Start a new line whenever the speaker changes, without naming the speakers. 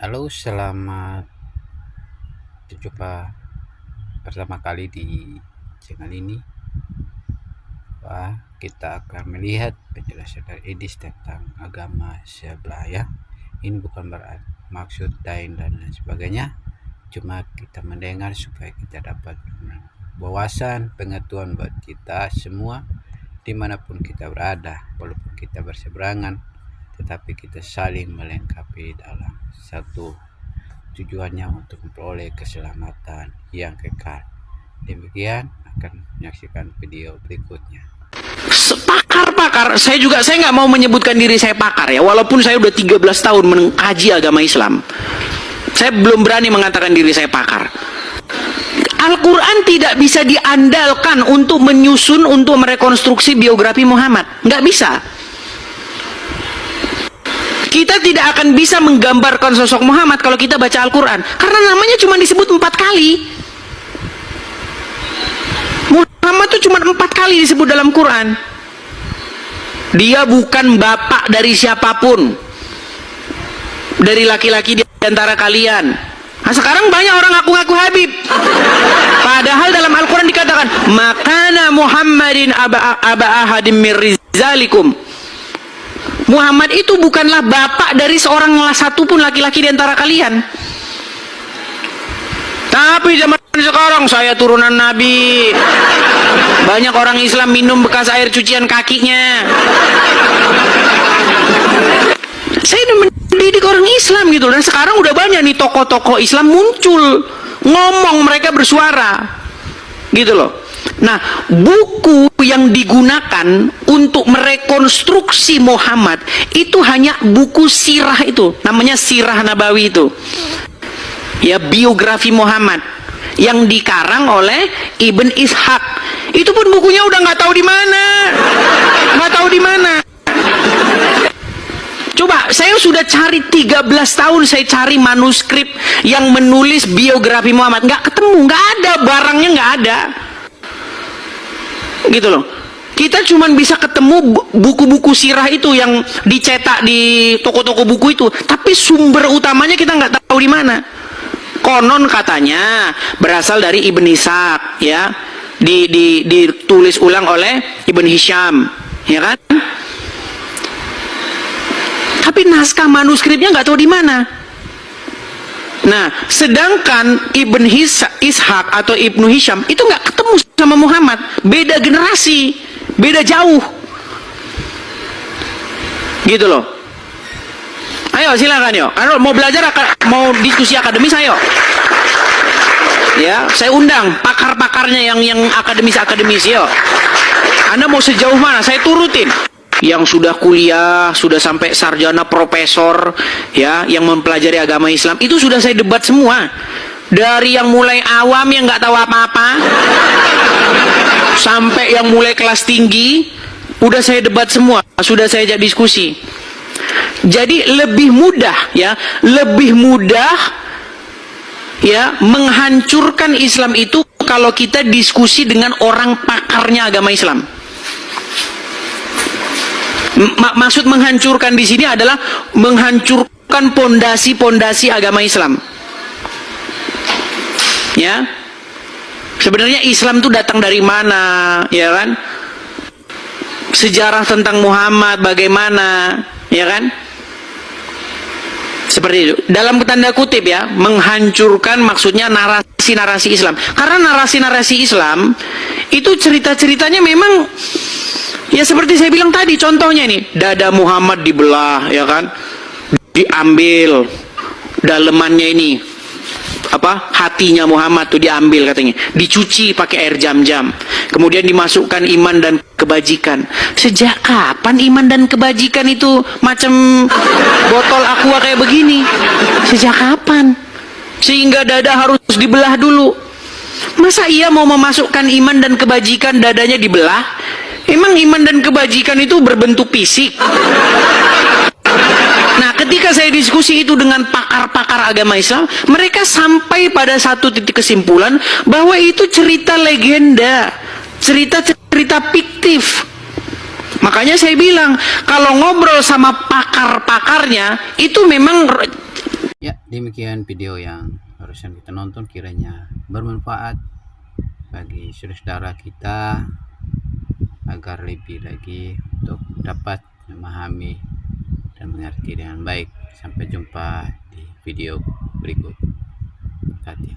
Halo, selamat berjumpa pertama kali di channel ini. Kita akan melihat penjelasan dari Edis tentang agama sebelah ya. Ini bukan bermaksud lain dan lain sebagainya. Cuma kita mendengar supaya kita dapat wawasan, pengetahuan buat kita semua dimanapun kita berada, walaupun kita berseberangan, tetapi kita saling melengkapi dalam satu tujuannya untuk memperoleh keselamatan yang kekal. Demikian, akan menyaksikan video berikutnya.
Pakar-pakar, saya nggak mau menyebutkan diri saya pakar ya, walaupun saya udah 13 tahun mengkaji agama Islam. Saya belum berani mengatakan diri saya pakar. Al-Quran tidak bisa diandalkan untuk menyusun, untuk merekonstruksi biografi Muhammad. Nggak bisa. Kita tidak akan bisa menggambarkan sosok Muhammad kalau kita baca Al-Quran, karena namanya cuma disebut 4 kali. Muhammad itu cuma 4 kali disebut dalam Quran. Dia bukan bapak dari siapapun, dari laki-laki di antara kalian. Nah, sekarang banyak orang ngaku-ngaku Habib, padahal dalam Al-Quran dikatakan makana Muhammadin aba ahadim mir rizalikum. Muhammad itu bukanlah bapak dari seorang satu pun laki-laki di antara kalian. Tapi zaman sekarang saya turunan Nabi. Banyak orang Islam minum bekas air cucian kakinya. Saya udah mendidik orang Islam gitu, dan sekarang udah banyak nih tokoh-tokoh Islam muncul, ngomong, mereka bersuara gitu loh. Nah, buku yang digunakan untuk merekonstruksi Muhammad itu hanya buku sirah, itu namanya Sirah Nabawi, itu ya, biografi Muhammad yang dikarang oleh Ibn Ishaq. Itu pun bukunya udah nggak tahu di mana, Coba, saya sudah cari 13 tahun, saya cari manuskrip yang menulis biografi Muhammad, nggak ketemu, nggak ada, barangnya nggak ada gitu loh. Kita cuma bisa ketemu buku-buku sirah itu yang dicetak di toko-toko buku itu, tapi sumber utamanya kita nggak tahu di mana. Konon katanya berasal dari Ibn Ishaq ya, ditulis ulang oleh Ibn Hisham, ya kan? Tapi naskah manuskripnya nggak tahu di mana. Nah, sedangkan Ibn Ishaq atau Ibnu Hisham itu nggak ketemu sama Muhammad, beda generasi, beda jauh, gitu loh. Ayo silakan yuk, kalau mau belajar, mau diskusi akademis, ayo. Ya, saya undang pakar-pakarnya yang akademis, yuk. Anda mau sejauh mana? Saya turutin. Yang sudah kuliah, sudah sampai sarjana profesor, ya, yang mempelajari agama Islam, itu sudah saya debat semua. Dari yang mulai awam yang nggak tahu apa-apa, sampai yang mulai kelas tinggi, udah saya debat semua, sudah saya ajak diskusi. Jadi lebih mudah ya, menghancurkan Islam itu kalau kita diskusi dengan orang pakarnya agama Islam. Maksud menghancurkan di sini adalah menghancurkan pondasi-pondasi agama Islam. Ya, sebenarnya Islam itu datang dari mana, ya kan? Sejarah tentang Muhammad bagaimana, ya kan? Seperti itu. Dalam tanda kutip ya, menghancurkan maksudnya narasi-narasi Islam. Karena narasi-narasi Islam itu cerita-ceritanya memang ya seperti saya bilang tadi, contohnya ini, dada Muhammad dibelah, ya kan? Diambil dalemannya ini, hatinya Muhammad tuh diambil katanya, dicuci pakai air jam-jam, kemudian dimasukkan iman dan kebajikan. Sejak kapan iman dan kebajikan itu macam botol aqua kayak begini? Sejak kapan? Sehingga dada harus dibelah dulu. Masa ia mau memasukkan iman dan kebajikan dadanya dibelah? Emang iman dan kebajikan itu berbentuk fisik? Nah, ketika saya diskusi itu dengan pakar-pakar agama Islam, mereka sampai pada satu titik kesimpulan bahwa itu cerita legenda, cerita-cerita fiktif. Makanya saya bilang, kalau ngobrol sama pakar-pakarnya, itu memang
Ya, demikian video yang barusan kita nonton, kiranya bermanfaat bagi saudara-saudara kita agar lebih lagi untuk dapat memahami dan mengerti dengan baik. Sampai jumpa di video berikut. Terima kasih.